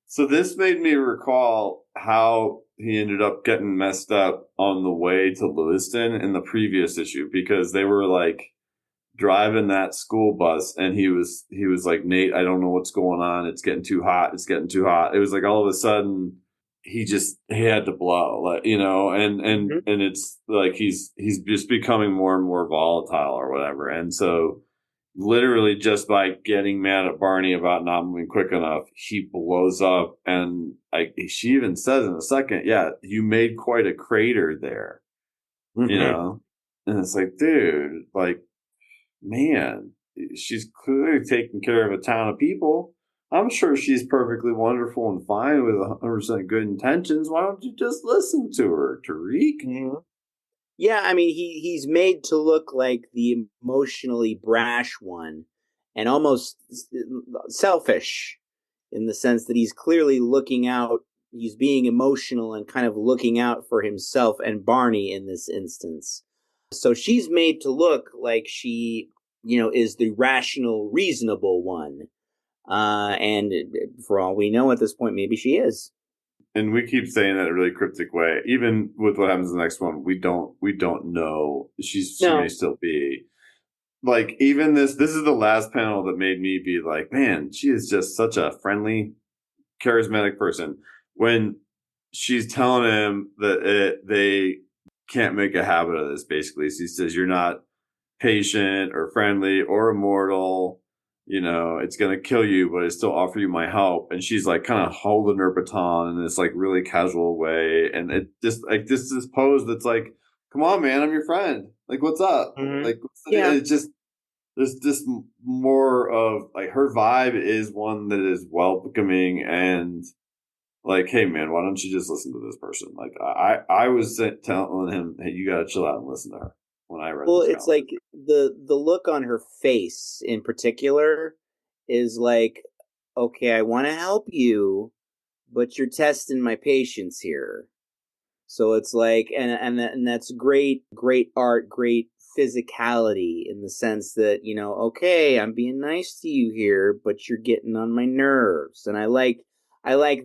so this made me recall how he ended up getting messed up on the way to Lewiston in the previous issue, because they were like driving that school bus and he was like, Nate, I don't know what's going on. It's getting too hot. It's getting too hot. It was like all of a sudden he had to blow, like, and it's like he's just becoming more and more volatile or whatever. And so literally just by getting mad at Barney about not moving quick enough, he blows up. And she even says in a second, yeah, you made quite a crater there, and it's like, dude, like, man, she's clearly taking care of a town of people. I'm sure she's perfectly wonderful and fine with 100% good intentions. Why don't you just listen to her, Tariq? Mm-hmm. Yeah, I mean, he's made to look like the emotionally brash one, and almost selfish, in the sense that he's clearly looking out. He's being emotional and kind of looking out for himself and Barney in this instance. So she's made to look like she, is the rational, reasonable one. And for all we know at this point, maybe she is. And we keep saying that in a really cryptic way. Even with what happens in the next one, we don't know. She may still be. Like, even this is the last panel that made me be like, man, she is just such a friendly, charismatic person. When she's telling him that they can't make a habit of this, basically. She says, you're not patient or friendly or immortal. It's going to kill you, but I still offer you my help. And she's like kind of holding her baton in this like really casual way. And it just like this pose that's like, come on, man, I'm your friend. Like, what's up? Mm-hmm. Like, yeah. It's just, there's just more of like, her vibe is one that is welcoming and like, hey man, why don't you just listen to this person? Like, I was telling him, hey, you got to chill out and listen to her. When I read, it's like the look on her face in particular is like, okay, I want to help you, but you're testing my patience here. So it's like, and that's great art, great physicality, in the sense that, okay, I'm being nice to you here, but you're getting on my nerves, and I like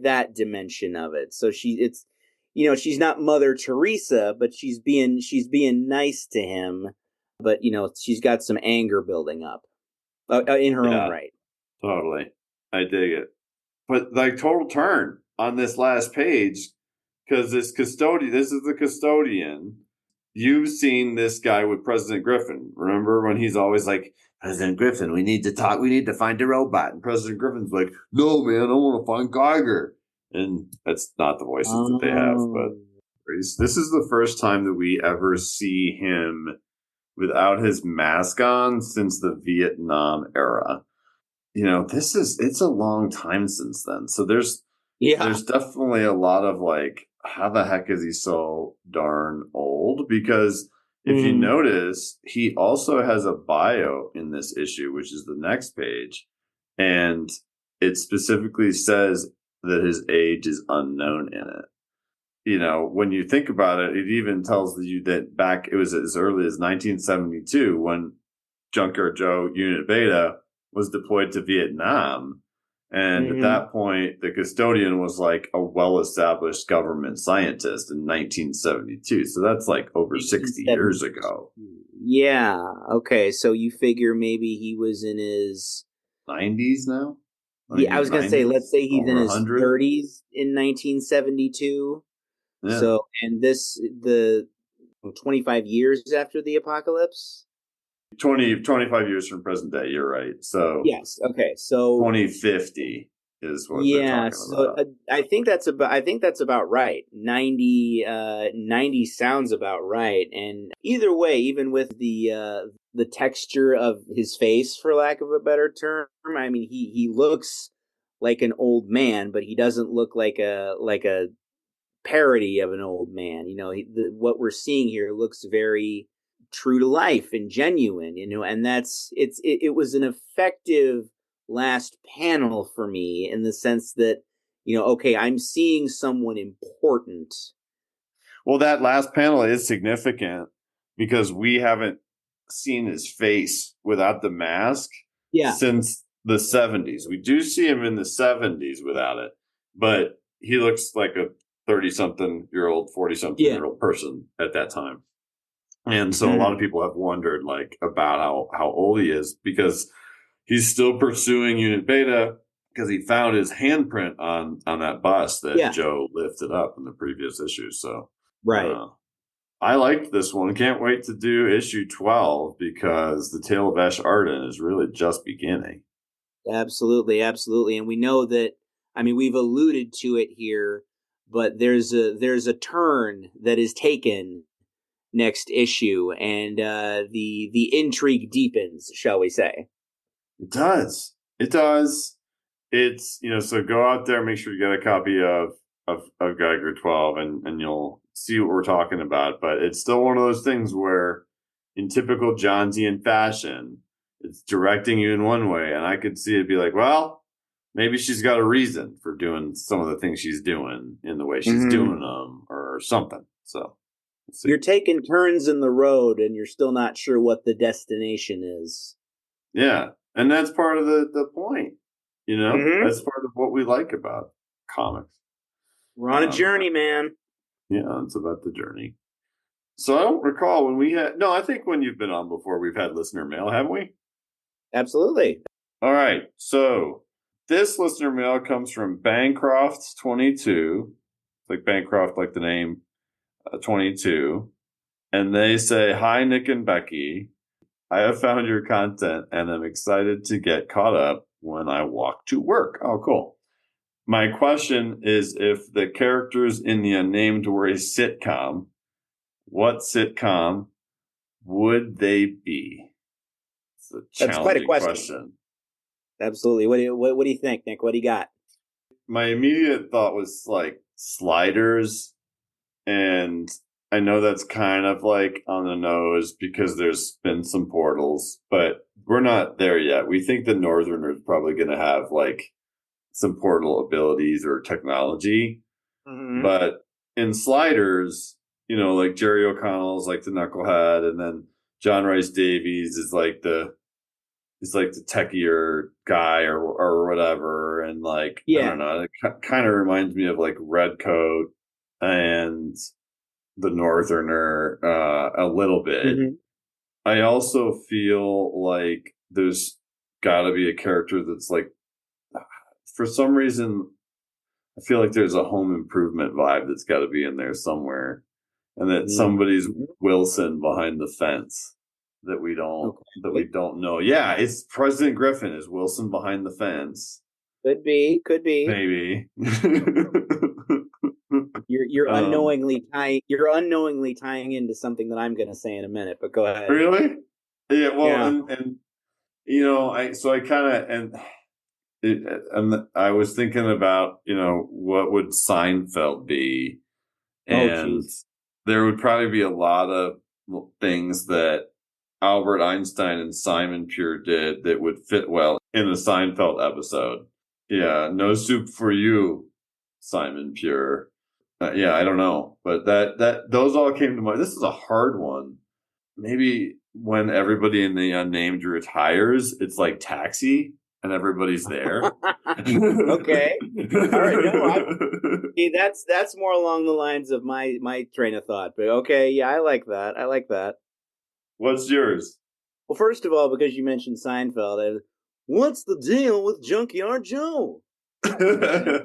that dimension of it. So she's not Mother Teresa, but she's being nice to him, but she's got some anger building up in her own right. Totally, I dig it. But like, total turn on this last page, because this is the custodian. You've seen this guy with President Griffin. Remember when he's always like, President Griffin, we need to talk. We need to find a robot. And President Griffin's like, no, man, I want to find Geiger. And that's not the voices that they have. But this is the first time that we ever see him without his mask on since the Vietnam era. It's a long time since then. So there's definitely a lot of like, how the heck is he so darn old? Because if you notice, he also has a bio in this issue, which is the next page. And it specifically says that his age is unknown in it. When you think about it, it even tells you that back, it was as early as 1972 when Junkyard Joe Unit Beta was deployed to Vietnam. And at that point, the custodian was like a well-established government scientist in 1972. So that's like over 60 years ago. Yeah. Okay. So you figure maybe he was in his 90s now? Yeah, I was going to say, let's say he's in Over his 100? 30s in 1972. Yeah. So, and the 25 years after the apocalypse? 25 years from present day, you're right. So Yes. Okay. So 2050 is what they're yeah, talking so about. I think that's about right. 90 sounds about right. And either way, even with the texture of his face, for lack of a better term, I mean, he looks like an old man, but he doesn't look like a parody of an old man. What we're seeing here looks very true to life and genuine. And it was an effective last panel for me in the sense that okay, I'm seeing someone important. Well, that last panel is significant because we haven't seen his face without the mask since the 70s. We do see him in the 70s without it, but he looks like a 30-something-year-old, 40-something-year-old person at that time. And so a lot of people have wondered like about how old he is because he's still pursuing Unit Beta because he found his handprint on that bus that Joe lifted up in the previous issue. So I liked this one. Can't wait to do issue 12 because the tale of Ash Arden is really just beginning. Absolutely, absolutely. And we know that, I mean, we've alluded to it here, but there's a turn that is taken next issue, and the intrigue deepens, shall we say. It does. It does. It's, so go out there, make sure you get a copy of Geiger 12 and you'll see what we're talking about. But it's still one of those things where in typical Johnsian fashion, it's directing you in one way. And I could see it be like, well, maybe she's got a reason for doing some of the things she's doing in the way she's doing them or something. So you're taking turns in the road and you're still not sure what the destination is. Yeah. And that's part of the point. That's part of what we like about comics. We're on a journey, man. Yeah, it's about the journey. So I don't recall when we had... No, I think when you've been on before, we've had listener mail, haven't we? Absolutely. All right. So this listener mail comes from Bancroft22. Like Bancroft, like the name 22. And they say, "Hi, Nick and Becky. I have found your content and I'm excited to get caught up when I walk to work." Oh, cool. My question is, if the characters in the Unnamed were a sitcom, what sitcom would they be? It's a challenging That's quite a question. Absolutely. What do you think, Nick? What do you got? My immediate thought was like Sliders, and I know that's kind of like on the nose because there's been some portals, but we're not there yet. We think the Northerner's probably going to have like some portal abilities or technology. But in Sliders, like Jerry O'Connell's like the knucklehead, and then John Rice Davies is like the techier guy or whatever. And like, I don't know, it kind of reminds me of like Redcoat and the Northerner a little bit. I also feel like there's got to be a character that's like, for some reason, I feel like there's a Home Improvement vibe that's got to be in there somewhere, and that somebody's Wilson behind the fence that we don't know. Yeah, it's President Griffin is Wilson behind the fence. Could be. Maybe. You're unknowingly tying into something that I'm going to say in a minute, but go ahead. Really? Yeah. Well, and I was thinking about, what would Seinfeld be? And there would probably be a lot of things that Albert Einstein and Simon Pure did that would fit well in a Seinfeld episode. Yeah, no soup for you, Simon Pure. I don't know, but those all came to mind. This is a hard one. Maybe when everybody in the Unnamed retires, it's like Taxi. and everybody's there. Okay. All right. No, that's more along the lines of my train of thought. But okay, yeah, I like that. I like that. What's yours? Well, first of all, because you mentioned Seinfeld, what's the deal with Junkyard Joe? Matt.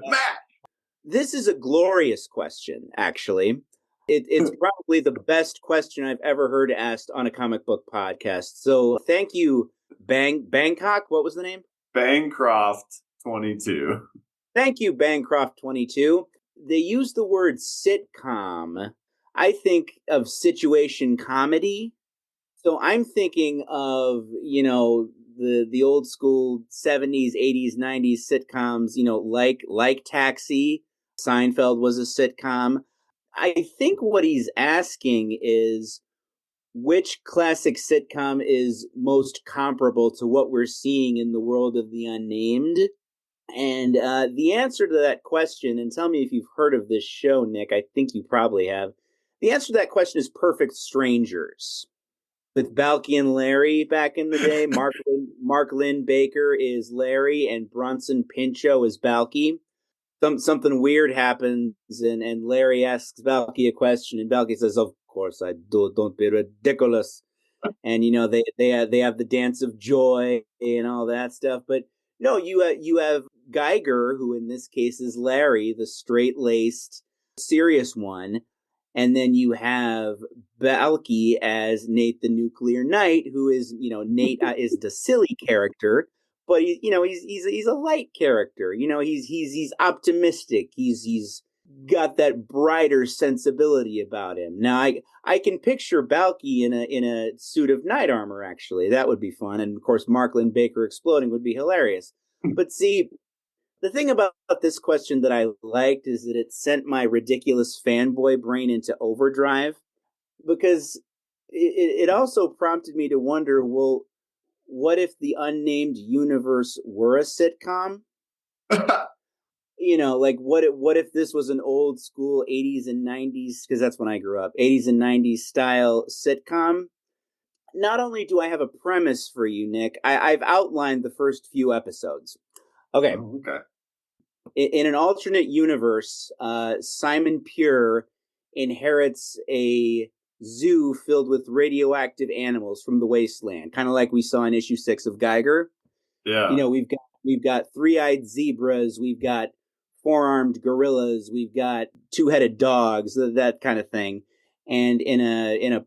This is a glorious question, actually. It's probably the best question I've ever heard asked on a comic book podcast. So thank you, Bangkok. What was the name? Bancroft 22. Thank you, Bancroft 22. They use the word sitcom. I think of situation comedy. So I'm thinking of, the old school 70s, 80s, 90s sitcoms, like Taxi. Seinfeld was a sitcom. I think what he's asking is which classic sitcom is most comparable to what we're seeing in the world of the Unnamed. And the answer to that question, and tell me if you've heard of this show, Nick, I think you probably have. The answer to that question is Perfect Strangers. With Balky and Larry back in the day, Mark Lynn Baker is Larry, and Bronson Pinchot is Balky. Something weird happens, and Larry asks Balky a question, and Balky says, "Of course I do. Don't be ridiculous." And they have the dance of joy and all that stuff. But no, you have Geiger, who in this case is Larry, the straight laced, serious one. And then you have Balky as Nate the Nuclear Knight, who is, Nate is the silly character, but he's a light character. He's optimistic. He's got that brighter sensibility about him. Now I can picture Balky in a suit of knight armor. Actually, that would be fun, and of course, Markland Baker exploding would be hilarious. But see, the thing about this question that I liked is that it sent my ridiculous fanboy brain into overdrive, because it also prompted me to wonder, well, what if the Unnamed universe were a sitcom? Like what if this was an old school 80s and 90s, because that's when I grew up, 80s and 90s style sitcom? Not only do I have a premise for you, Nick, I've outlined the first few episodes. Okay. Oh, okay. In an alternate universe, Simon Pure inherits a zoo filled with radioactive animals from the wasteland, kind of like we saw in issue 6 of Geiger. Yeah. We've got three-eyed zebras, we've got four-armed gorillas, we've got two-headed dogs, that kind of thing. And in a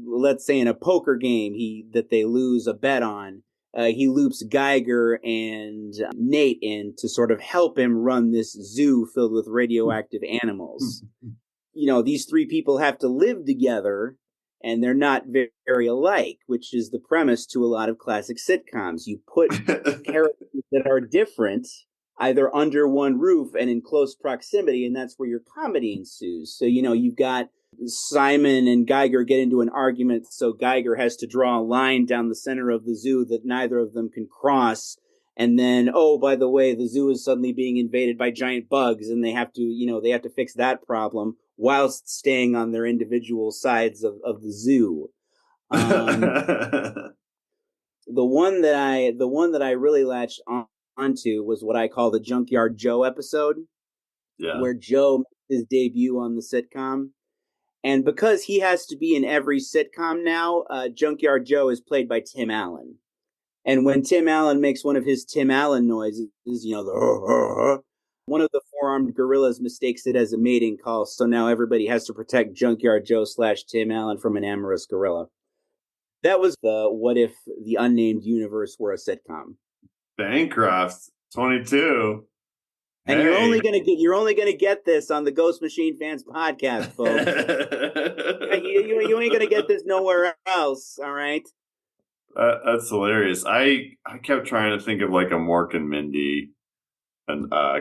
let's say in a poker game that they lose a bet on, he loops Geiger and Nate in to sort of help him run this zoo filled with radioactive animals. These three people have to live together, and they're not very alike, which is the premise to a lot of classic sitcoms. You put characters that are different either under one roof and in close proximity, and that's where your comedy ensues. So, you've got Simon and Geiger get into an argument, so Geiger has to draw a line down the center of the zoo that neither of them can cross. And then, oh, by the way, the zoo is suddenly being invaded by giant bugs, and they have to fix that problem whilst staying on their individual sides of the zoo. The one that I really latched onto was what I call the Junkyard Joe episode, where Joe made his debut on the sitcom. And because he has to be in every sitcom now, Junkyard Joe is played by Tim Allen. And when Tim Allen makes one of his Tim Allen noises, one of the four-armed gorillas mistakes it as a mating call, so now everybody has to protect Junkyard Joe / Tim Allen from an amorous gorilla. That was the what if the Unnamed universe were a sitcom. Bancroft 22. And you're only gonna get this on the Ghost Machine Fans podcast, folks. you ain't gonna get this nowhere else. All right. That's hilarious. I kept trying to think of like a Mork and Mindy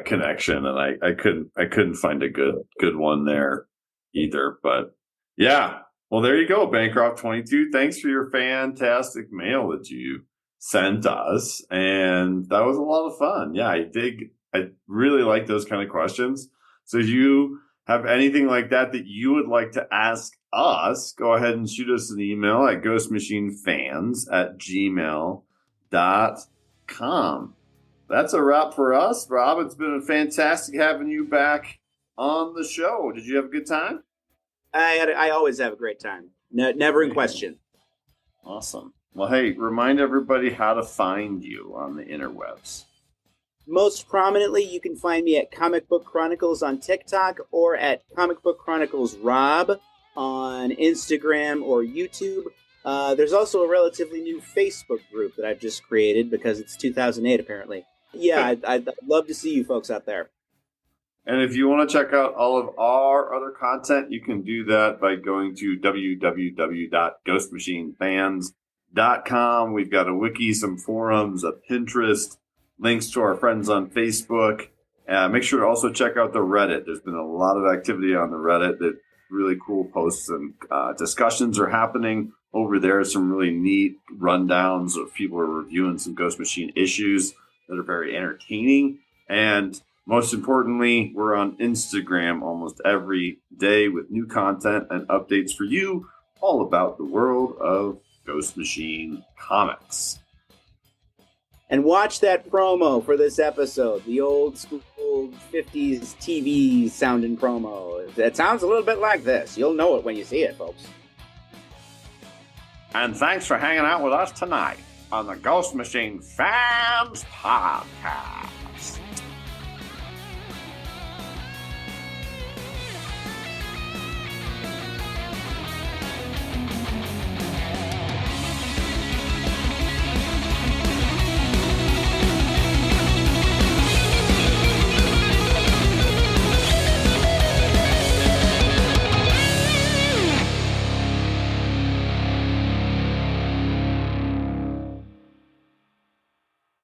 connection, and I couldn't find a good one there either. But yeah, well, there you go, Bancroft 22. Thanks for your fantastic mail that you sent us, and that was a lot of fun. Yeah, I really like those kind of questions. So if you have anything like that you would like to ask us, go ahead and shoot us an email at ghostmachinefans@gmail.com. ghostmachine.com. That's a wrap for us. Rob, it's been fantastic having you back on the show. Did you have a good time? I always have a great time. Never in question. Awesome. Well, hey, remind everybody how to find you on the interwebs. Most prominently, you can find me at Comic Book Chronicles on TikTok or at Comic Book Chronicles Rob on Instagram or YouTube. There's also a relatively new Facebook group that I've just created because it's 2008, apparently. Yeah, I'd love to see you folks out there. And if you want to check out all of our other content, you can do that by going to www.ghostmachinefans.com. We've got a wiki, some forums, a Pinterest, links to our friends on Facebook. Make sure to also check out the Reddit. There's been a lot of activity on the Reddit. That really cool posts and discussions are happening over there. Some really neat rundowns of people are reviewing some Ghost Machine issues that are very entertaining. And most importantly, we're on Instagram almost every day with new content and updates for you all about the world of Ghost Machine comics. And watch that promo for this episode, the old school 50s TV sounding promo. It sounds a little bit like this. You'll know it when you see it, folks. And thanks for hanging out with us tonight on the Ghost Machine Fans Podcast.